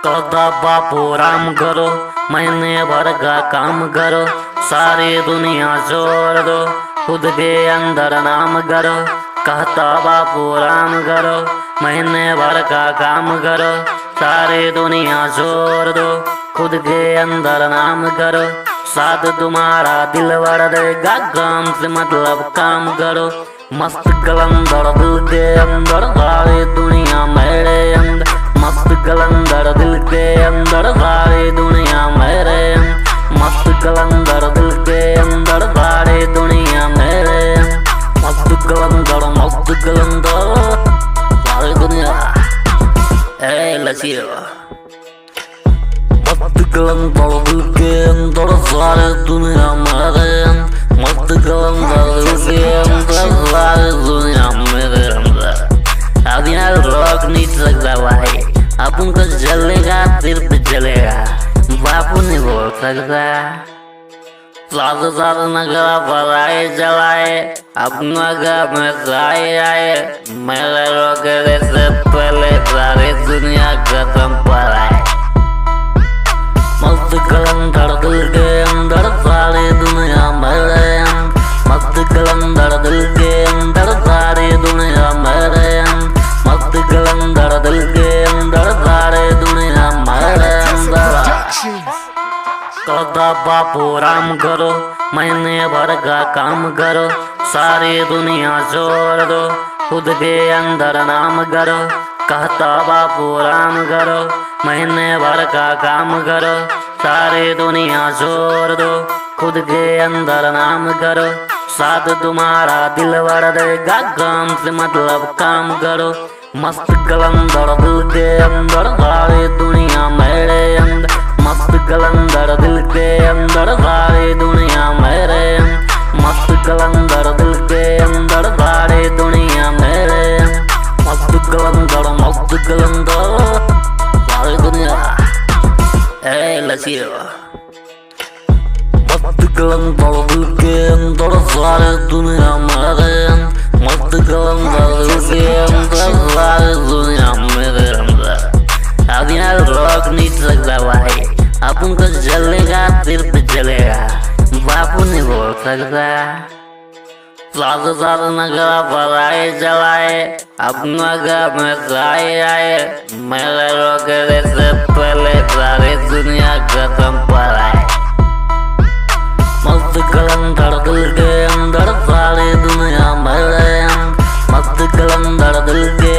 कहता बापू राम करो, महीने भर का काम करो, सारी दुनिया छोड़ दो, खुद के अंदर नाम करो। कहता बापू राम करो, महीने भर का काम करो, सारी दुनिया छोड़ दो, खुद के अंदर नाम करो। साथ तुम्हारा दिल भर देगा, काम से मतलब काम करो। मस्त कलंदर दिल के अंदर, सारी दुनिया मेरे अंदर। मस्त कलंदर दिल के अंदर, सारी दुनिया मेरे अंदर। मस्त कलंदर दिल के अंदर, सारी दुनिया मेरे अंदर। मस्त कलंदर सारी दुनिया लचियो। मस्त कलंदर दिल के अंदर, सारी दुनिया मेरे अंदर। मस्त कलंदर दिल के अंदर, सारी दुनिया मेरे अंदर। अब यहाँ रोक नहीं सकता भाई, अपन को जलेगा सिर्फ जलेगा, बापू नहीं बोल सकता। साथ साथ नगरा पर आए जलाए, अपना घर में आए आए, मेरे रोकने से पहले सारी दुनिया खत्म पर आए। मस्त कलंदर दिल के अंदर, सारी दुनिया मेरे अंदर। मस्त कलंदर दिल के अंदर, सारी दुनिया मेरे अंदर। मस्त कलंदर दिल के अंदर, सारी दुनिया मेरे अंदर। कहता बापू राम करो, महीने भर का काम करो, सारी दुनिया छोड़ दो, खुद के अंदर नाम करो। कहता बापू राम करो, महीने भर का काम करो, सारी दुनिया छोड़ दो, खुद के अंदर नाम करो। साथ तुम्हारा दिल भर देगा, काम से मतलब काम करो। मस्त कलंदर दिल के अंदर, सारी दुनिया मेरे अंदर। मस्त कलंदर दिल के अंदर, सारी दुनिया मेरे अंदर। मस्त कलंदर दिल के अंदर, सारी दुनिया मेरे अंदर। मस्त कलंदर सारी दुनिया लचियो। मस्त कलंदर दिल के अंदर, सारी दुनिया मेरे अंदर। मस्त कलंदर दिल के अंदर, सारी दुनिया मेरे अंदर। अब यहाँ रोक नहीं सकता भाई, अपन को जलेगा सिर्फ जलेगा, बापू नहीं बोल सकता। साथ साथ नगरा पर आए जलाए, अपना घर में आए आए, मेरे रोकने से पहले सारी दुनिया खत्म पर आए। मस्त कलंदर दिल के अंदर, सारी दुनिया मेरे अंदर। मस्त कलंदर दिल के